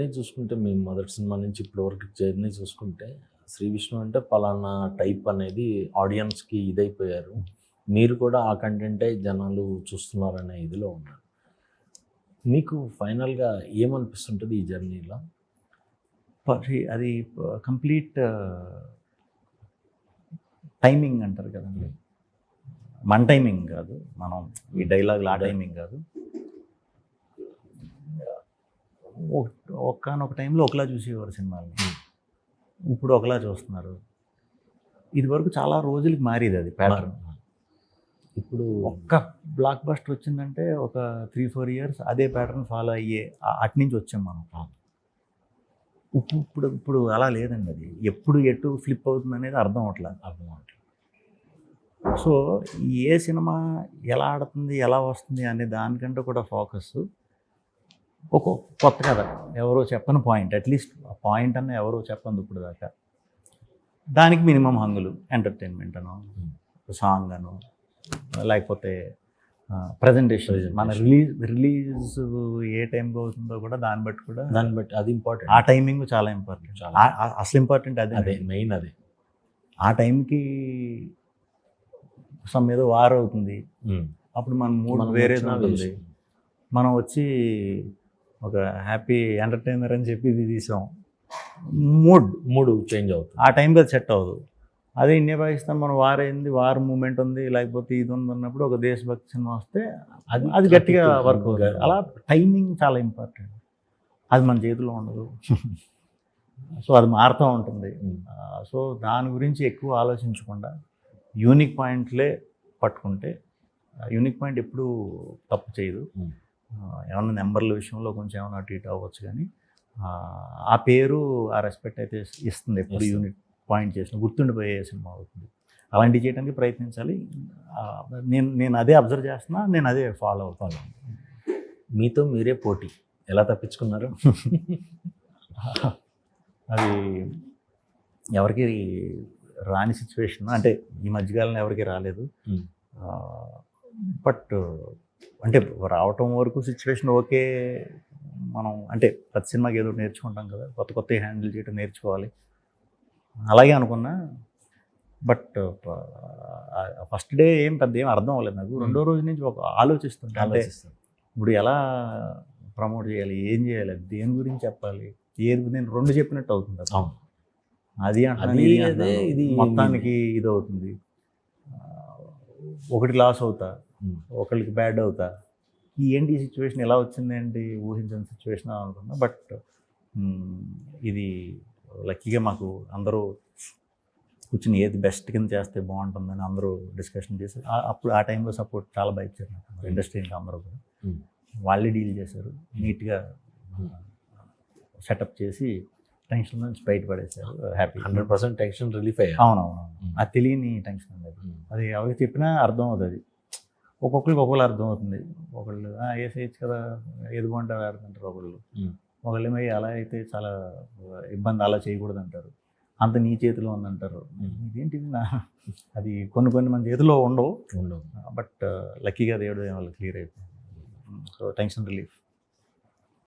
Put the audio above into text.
Journey చూసుకుంటే మేము మొదటి సినిమా నుంచి ఇప్పటివరకు జర్నీ చూసుకుంటే శ్రీ విష్ణు అంటే పలానా టైప్ అనేది ఆడియన్స్కి ఇదైపోయారు. మీరు కూడా ఆ కంటెంటే జనాలు చూస్తున్నారనే ఇదిలో ఉన్నారు. మీకు ఫైనల్గా ఏమనిపిస్తుంటుంది ఈ జర్నీలో? అది కంప్లీట్ టైమింగ్ అంటారు కదండి. మన టైమింగ్ కాదు, మనం ఈ డైలాగులు ఆ టైమింగ్ కాదు. ఒక్కనొక టైంలో ఒకలా చూసేవారు సినిమాల్ని, ఇప్పుడు ఒకలా చూస్తున్నారు. ఇది వరకు చాలా రోజులకి మారేది అది ప్యాటర్న్. ఇప్పుడు ఒక్క బ్లాక్ బస్టర్ వచ్చిందంటే ఒక 3-4 years అదే ప్యాటర్న్ ఫాలో అయ్యే అటు నుంచి వచ్చాం మనం. ఇప్పుడు అలా లేదండి. అది ఎప్పుడు ఎటు ఫ్లిప్ అవుతుంది అనేది అర్థం అవట్లేదు. సో ఏ సినిమా ఎలా ఆడుతుంది, ఎలా వస్తుంది అనే దానికంటే కూడా ఫోకస్ ఒక కొత్త కథ, ఎవరో చెప్పని పాయింట్, అట్లీస్ట్ ఆ పాయింట్ అన్న ఎవరో చెప్పండి ఇప్పుడు దాకా. దానికి మినిమం హంగులు, ఎంటర్టైన్మెంట్ అనో, సాంగ్ అనో, లేకపోతే ప్రజెంటేషన్. మన రిలీజ్ ఏ టైంకి అవుతుందో కూడా దాన్ని బట్టి అది ఇంపార్టెంట్. ఆ టైమింగ్ చాలా ఇంపార్టెంట్. అసలు ఇంపార్టెంట్ అదే మెయిన్. అది ఆ టైంకి సమ్ ఏదో వార్ అవుతుంది, అప్పుడు మన మూడ్ వేరే ఉంటుంది. మనం వచ్చి ఒక హ్యాపీ ఎంటర్టైనర్ అని చెప్పి ఇది తీసాం, మూడ్ చేంజ్ అవుతుంది. ఆ టైంకి అది సెట్ అవ్వదు. అదే ఇండియా పాకిస్తాన్ మనం వార్ అయింది, వార్ మూమెంట్ ఉంది, లేకపోతే ఇది ఉంది అన్నప్పుడు ఒక దేశభక్తి సినిమా వస్తే అది గట్టిగా వర్క్ అవుతుంది. అలా టైమింగ్ చాలా ఇంపార్టెంట్. అది మన చేతిలో ఉండదు. సో అది మారుతూ ఉంటుంది. సో దాని గురించి ఎక్కువ ఆలోచించకుండా యూనిక్ పాయింట్లే పట్టుకుంటే, యూనిక్ పాయింట్ ఎప్పుడు తప్పు చేయదు. ఏమన్నా నెంబర్ల విషయంలో కొంచెం ఏమైనా అటు ఇటు అవ్వచ్చు, కానీ ఆ పేరు ఆ రెస్పెక్ట్ అయితే ఇస్తుంది. ఎప్పుడు యూనిక్ పాయింట్ చేసిన గుర్తుండిపోయే సినిమా అవుతుంది. అలాంటివి చేయడానికి ప్రయత్నించాలి. నేను అదే అబ్జర్వ్ చేస్తున్నా, నేను అదే ఫాలో అవుతాను. మీతో మీరే పోటీ ఎలా తప్పించుకున్నారు? అది ఎవరికి రాని సిచ్యువేషన్, అంటే ఈ మధ్యకాలంలో ఎవరికి రాలేదు. బట్ అంటే రావటం వరకు సిచ్యువేషన్ ఓకే. మనం అంటే ప్రతి సినిమాకి ఏదో నేర్చుకుంటాం కదా, కొత్త హ్యాండిల్ చేయడం నేర్చుకోవాలి, అలాగే అనుకున్నా. బట్ ఫస్ట్ డే పెద్ద ఏం అర్థం అవ్వలేదు నాకు. రెండో రోజు నుంచి ఒక ఆలోచిస్తాను, ఇప్పుడు ఎలా ప్రమోట్ చేయాలి, ఏం చేయాలి, దేని గురించి చెప్పాలి, ఏది నేను రెండు చెప్పినట్టు అవుతుంది. అది అంటే ఇది మొత్తానికి ఇది అవుతుంది. ఒకటి లాస్ అవుతా, ఒకరికి బ్యాడ్ అవుతా, ఏంటి సిచ్యువేషన్ ఎలా వచ్చింది ఏంటి ఊహించిన సిచ్యువేషన్ అనుకున్నా. బట్ ఇది లక్కీగా మాకు అందరూ కూర్చుని ఏది బెస్ట్ కింద చేస్తే బాగుంటుందని అందరూ డిస్కషన్ చేసి అప్పుడు ఆ టైంలో సపోర్ట్ చాలా బాగా ఇచ్చారు నాకు. ఇండస్ట్రీ ఇంకా అందరూ కూడా వాళ్ళే డీల్ చేశారు, నీట్గా సెటప్ చేసి టెన్షన్ నుంచి బయటపడేశారు. హ్యాపీ 100% టెన్షన్ రిలీఫ్ అయ్యారు. అవునవును. అది తెలియని టెన్షన్ అనేది, అది ఎవరికి చెప్పినా అర్థం అవుతుంది. ఒక్కొక్కరికి ఒక్కొక్కరు అర్థం అవుతుంది. ఒకళ్ళు వేసేయచ్చు కదా, ఏది బాగుంటే ఆడుతుంటారు. ఒకళ్ళు ఏమై అలా అయితే చాలా ఇబ్బంది, అలా చేయకూడదు అంటారు, అంత నీ చేతిలో ఉందంటారు. ఇదేంటిది అది కొన్ని మన చేతిలో ఉండవు. బట్ లక్కీగా దేవుడు వాళ్ళు క్లియర్ అయిపోయింది. So tension relief.